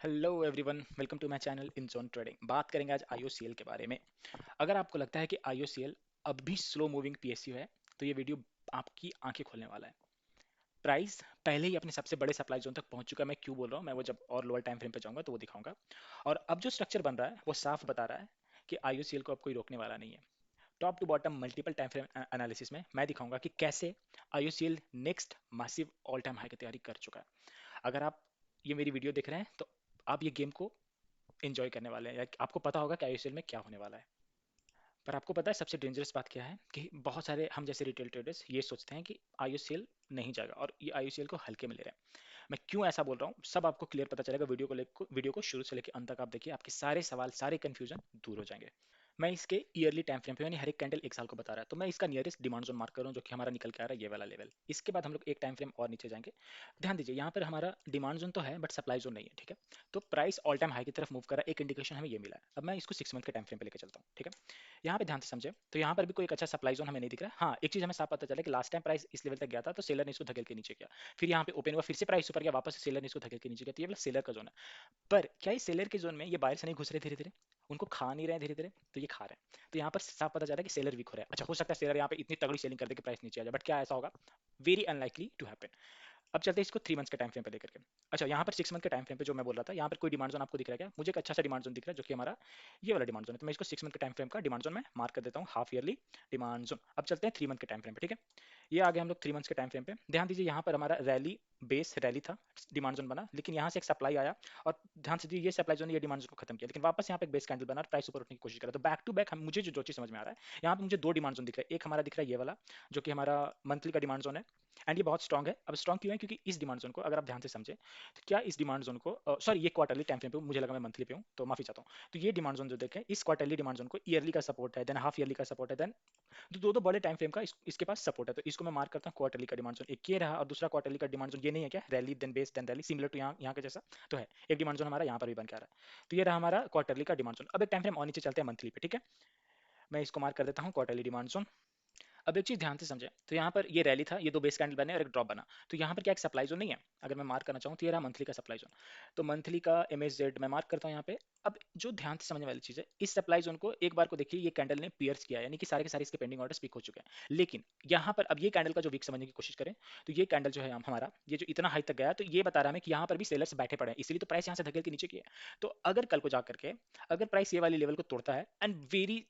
Hello everyone, welcome to my channel in zone trading. बात करेंगे आज आईओसीएल के बारे में। अगर आपको लगता है कि आईओसीएल अब भी स्लो मूविंग पीएसयू है तो ये वीडियो आपकी आंखें खोलने वाला है। प्राइस पहले ही अपने सबसे बड़े सप्लाई जोन तक पहुंच चुका है। मैं क्यों बोल रहा हूँ, मैं वो जब और लोअर टाइम फ्रेम पे जाऊंगा तो वो दिखाऊंगा। और अब जो स्ट्रक्चर बन रहा है वो साफ बता रहा है कि आईओसीएल को अब कोई रोकने वाला नहीं है। Top to bottom multiple time frame analysis में मैं दिखाऊंगा कि कैसे IOCL next massive all time high की तैयारी कर चुका है। अगर आप ये मेरी वीडियो देख रहे हैं तो आप ये गेम को एंजॉय करने वाले हैं, या आपको पता होगा कि आईओसीएल में क्या होने वाला है। पर आपको पता है सबसे डेंजरस बात क्या है कि बहुत सारे हम जैसे रिटेल ट्रेडर्स ये सोचते हैं कि आईओसीएल नहीं जाएगा और ये आईओसीएल को हल्के में ले रहे हैं। मैं क्यों ऐसा बोल रहा हूँ सब आपको क्लियर पता चलेगा। वीडियो को शुरू से लेकर अंत तक आप देखिए, आपके सारे सवाल सारे कंफ्यूजन दूर हो जाएंगे। मैं इसके ईयरली टाइम फ्रेम पे यानी हर एक कैंडल एक साल को बता रहा है, तो मैं इसका नियरेस्ट डिमांड जोन मार्क कर रहा हूँ जो कि हमारा निकल के आ रहा है ये वाला लेवल। इसके बाद हम लोग एक टाइम फ्रेम और नीचे जाएंगे। ध्यान दीजिए, यहाँ पर हमारा डिमांड जोन तो है बट सप्लाई जोन नहीं है, ठीक है। तो प्राइस ऑल टाइम हाई की तरफ मूव कर रहा है, एक इंडिकेशन हमें ये मिला है। अब मैं इसको 6 मंथ के टाइम फ्रेम पे लेकर चलता हूँ, ठीक है। यहाँ पे ध्यान से समझे तो यहाँ पर भी कोई एक अच्छा सप्लाई जोन हमें नहीं दिख रहा है। हाँ, एक चीज हमें साफ पता चला कि लास्ट टाइम प्राइस इस लेवल तक गया था तो सेलर ने इसको धकेल के नीचे किया। फिर यहाँ पे ओपन हुआ, फिर से प्राइस ऊपर गया, वापस सेलर ने इसको धकेल के नीचे किया। तो ये वाला सेलर का जोन है। पर क्या इस सेलर के जोन में ये बायर्स नहीं घुस रहे धीरे धीरे, उनको खा नहीं रहे धीरे धीरे, तो ये खा रहे हैं। तो यहाँ पर साफ पता चला है कि सेलर वीक हो रहा है। अच्छा, हो सकता है सेलर यहाँ पे इतनी तगड़ी सेलिंग कर दे कि प्राइस नीचे आ जाए, बट क्या ऐसा होगा? Very unlikely to happen. अब चलते हैं इसको 3 मंथ्स के टाइम फ्रेम पे लेकर के। अच्छा, यहाँ पर 6 मंथ के टाइम फ्रेम पे जो मैं बोल रहा था, यहाँ पर कोई डिमांड जोन आपको दिख रहा है क्या? मुझे एक अच्छा सा डिमांड जोन दिख रहा है जो कि हमारा ये वाला डिमांड जोन है। तो मैं इसको 6 मंथ के टाइम फ्रेम का डिमांड जोन में मार्क कर देता हूँ, हाफ ईयरली डिमांड जोन। अब चलते हैं 3 मंथ के टाइम फ्रेम पे, ठीक है। ये आ गए हम लोग 3 मंथ्स के टाइम फ्रेम पे। ध्यान दीजिए, यहाँ पर हमारा रैली बेस रैली था, डिमांड जोन बना, लेकिन यहाँ से एक सप्लाई आया और ध्यान से ये सप्लाई जोन ये डिमांड जोन को खत्म किया, लेकिन वापस यहाँ पे एक बेस कैंडल बना और प्राइस ऊपर उठने की कोशिश करा। तो बैक टू बैक हम मुझे जो चीज समझ में आ रहा है, यहाँ पे मुझे दो डिमांड जोन दिख रहा है। एक हमारा दिख रहा है ये वाला जो कि हमारा मंथली का डिमांड जोन है, एंड ये बहुत स्ट्रॉन्ग है। अब स्ट्रॉन्ग क्यों है? क्योंकि इस डिमांड जोन को अगर आप ध्यान से समझे तो क्या इस डिमांड जोन को सॉरी ये क्वार्टरली टाइम फ्रेम पे हूँ, मुझे लगा मैं मंथली पे हूँ तो माफी चाहता हूँ। तो ये डिमांड जोन जो देखें, इस क्वार्टरली डिमांड जोन को ईयरली का सपोर्ट है, देन हाफ ईयरली का सपोर्ट है, देन दो दो बड़े टाइम फ्रेम का इसके पास सपोर्ट है। तो इसको मैं मार्क करता हूँ क्वार्टरली का डिमांड जोन। एक ये रहा और दूसरा क्वार्टरली का डिमांड जोन ये नहीं है क्या? Rally then base then rally, similar to यहाँ के जैसा तो है। एक डिमांड जोन हमारा यहाँ पर भी बन के आ रहा है। तो ये रहा हमारा क्वार्टरली का डिमांड जोन। अब एक टाइम फ्रेम और नीचे चलते हैं मंथली पे, ठीक है। मैं इसको मार्क कर देता हूँ क्वार्टरली डिमांड जोन। अब एक चीज ध्यान से समझे, तो यहाँ पर ये रैली था, ये दो बेस कैंडल बने और एक ड्रॉप बना। तो यहाँ पर क्या एक सप्लाई जोन नहीं है? अगर मैं मार्क करना चाहूँ तो ये रहा मंथली का सप्लाई जोन। तो मंथली का MSZ मैं मार्क करता हूँ यहाँ पे। अब जो ध्यान से समझने वाली चीज है, इस सप्लाई जोन को एक बार को देखिए, ये कैंडल ने पियर्स किया, यानी कि सारे के सारे इसके पेंडिंग ऑर्डर्स पिक हो चुके हैं। लेकिन यहाँ पर अब ये कैंडल का जो वीक समझने की कोशिश करें तो ये कैंडल जो है हमारा, ये जो इतना हाई तक गया तो ये बता रहा है कि यहाँ पर भी सेलर्स बैठे पड़े हैं, इसीलिए तो प्राइस यहाँ से धकेल के नीचे की है। तो अगर कल को जाकर के अगर प्राइस ये वाली लेवल को तोड़ता है, and very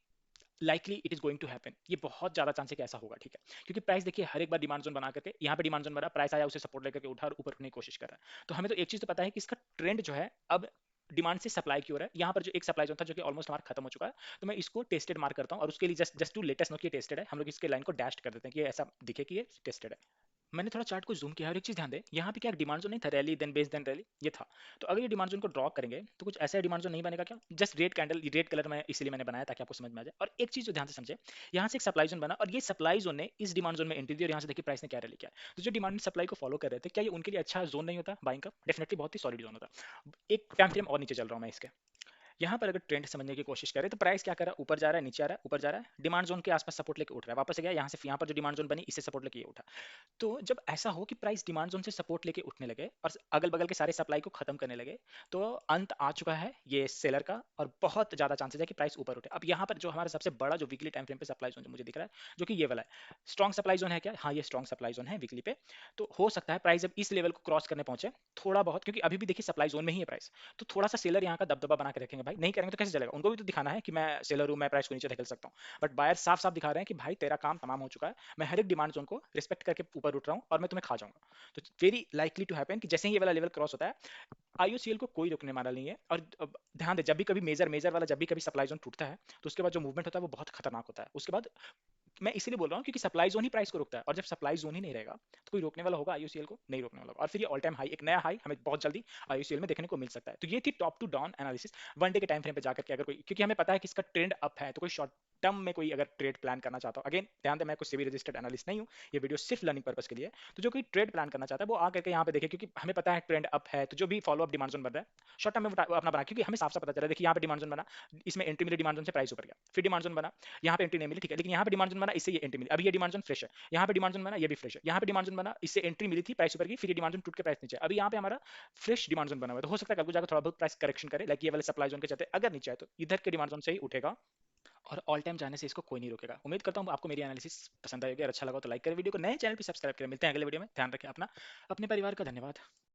likely it is going to happen, ये बहुत ज्यादा चांस है कि ऐसा होगा, ठीक है। क्योंकि प्राइस देखिए हर एक बार डिमांड जोन बना करके यहाँ पे डिमांड जोन बना, प्राइस आया उसे सपोर्ट लेकर के उठा और ऊपर उठने की कोशिश कर रहा है। तो हमें तो एक चीज तो पता है कि इसका ट्रेंड जो है अब डिमांड से सप्लाई की ओर है। यहाँ पर जो एक सप्लाई जोन था जो कि ऑलमोस्ट हमारा खत्म हो चुका है, तो मैं इसको टेस्टेड मार्क करता हूँ और उसके लिए just just to latest no कि टेस्टेड है, हम लोग इसके लाइन को डैश कर देते हैं कि ये ऐसा दिखे कि ये टेस्टेड है। मैंने थोड़ा चार्ट को जूम किया और एक चीज ध्यान दे, यहाँ पे क्या डिमांड जोन नहीं था, rally then base then rally ये था। तो अगर ये डिमांड जोन को ड्रॉ करेंगे तो कुछ ऐसा डिमांड जोन नहीं बनेगा क्या? Just red candle, red colour में इसलिए मैंने बनाया ताकि आपको समझ में आ जाए। और एक चीज जो ध्यान से समझे, यहाँ से एक सप्लाई जोन बना और ये सप्लाई जोन ने इस डिमांड जोन में एंट्री दी और यहाँ से देखिए प्राइस ने क्या रैली किया। तो जो डिमांड सप्लाई को फॉलो कर रहे थे, क्या ये उनके लिए अच्छा जोन नहीं होता बाइंग का? डेफिनेटली बहुत ही सॉलिड जोन होता। एक टाइम फ्रेम और नीचे चल रहा हूँ मैं इसके। यहाँ पर अगर ट्रेंड समझने की कोशिश करें तो प्राइस क्या कर रहा है? ऊपर जा रहा है, नीचे आ रहा है, ऊपर जा रहा है, डिमांड जोन के आसपास सपोर्ट लेके उठ रहा है, वापस से गया यहाँ से, यहाँ पर जो डिमांड जोन बनी इससे सपोर्ट लेके ये उठा। तो जब ऐसा हो कि प्राइस डिमांड जोन से सपोर्ट लेके उठने लगे और अगल बगल के सारे सप्लाई को खत्म करने लगे, तो अंत आ चुका है ये सेलर का और बहुत ज्यादा चांसेस है कि प्राइस ऊपर उठे। अब यहाँ पर जो हमारा सबसे बड़ा जो वीकली टाइम फ्रेम पे सप्लाई जोन मुझे दिख रहा है जो कि ये वाला है, स्ट्रॉन्ग सप्लाई जोन है क्या? हाँ, ये स्ट्रॉन्ग सप्लाई जोन है वीकली पे। तो हो सकता है प्राइस जब इस लेवल को क्रॉस करने पहुंचे थोड़ा बहुत, क्योंकि अभी भी देखिए सप्लाई जोन में ही है प्राइस, तो थोड़ा सा सेलर यहाँ का दबदबा बना के रखेंगे। भाई नहीं करेंगे तो कैसे चलेगा? उनको भी तो दिखाना है कि मैं सेलर हूँ, मैं प्राइस को नीचे धकेल सकता हूँ। बट बायर साफ साफ दिखा रहे हैं कि भाई तेरा काम तमाम हो चुका है, मैं हर एक डिमांड जोन को रिस्पेक्ट करके ऊपर उठ रहा हूँ और मैं तुम्हें खा जाऊंगा। तो वेरी लाइकली टू हैपन कि जैसे ही ये वाला लेवल क्रॉस होता है, आईओसीएल को कोई रोकने वाला नहीं है। और ध्यान दे, जब भी कभी मेजर मेजर वाला जब भी कभी सप्लाई जोन टूटता है तो उसके बाद जो मूवमेंट होता है वो बहुत खतरनाक होता है। उसके बाद मैं इसीलिए बोल रहा हूँ क्योंकि सप्लाई जोन ही प्राइस को रोकता है, और जब सप्लाई जोन ही नहीं रहेगा तो कोई रोकने वाला होगा आईओसीएल को? नहीं रोकने वाला होगा। और फिर ये ऑल टाइम हाई, एक नया हाई हमें बहुत जल्दी आईओसीएल में देखने को मिल सकता है। तो ये थी top to down analysis one day के टाइम फ्रेम पे जाकर के। अगर कोई, क्योंकि हमें पता है कि इसका ट्रेंड अप है, तो कोई शॉर्ट टर्म में कोई अगर ट्रेड प्लान करना चाहता हो, अगेन ध्यान दें मैं कोई सेबी रजिस्टर्ड एनालिस्ट नहीं हूँ, ये वीडियो सिर्फ लर्निंग पर्पस के लिए है। तो जो कोई ट्रेड प्लान करना चाहता है वो आकर के यहाँ पे देखे, क्योंकि हमें पता है ट्रेंड अप है, तो जो भी फॉलो अप डिमांड जोन बन रहा है शॉर्ट टर्म में वो अपना बना, क्योंकि हमें साफ साफ पता चल रहा है। देखिए यहाँ पे डिमांड जोन बना, इसमें एंट्री मिली डिमांड जोन से, प्राइस ऊपर गया, फिर डिमांड जोन बना, यहाँ पे एंट्री नहीं मिली, ठीक है, लेकिन यहाँ पे डिमांड जोन बना, इससे ये एंट्री मिली, अभी ये डिमांड जोन फ्रेश है, यहाँ पे डिमांड जोन बना, ये भी फ्रेश है, यहाँ पे डिमांड जोन बना, इससे एंट्री मिली थी, प्राइस ऊपर गई, फिर ये डिमांड जोन टूट के प्राइस नीचे, अभी यहाँ पे हमारा फ्रेश डिमांड जोन बना हुआ है। तो हो सकता है कल को जाकर थोड़ा बहुत प्राइस करेक्शन करे, लाइक ये वाले सप्लाई जोन के चलते, अगर नीचे आए तो इधर के डिमांड जोन से ही उठेगा, और ऑल टाइम जाने से इसको कोई नहीं रोकेगा। उम्मीद करता हूँ आपको मेरी एनालिसिस पसंद आएगी, और अच्छा लगा तो लाइक करें वीडियो को, नए चैनल पे सब्सक्राइब करें। मिलते हैं अगले वीडियो में, ध्यान रखें अपना, अपने परिवार का। धन्यवाद।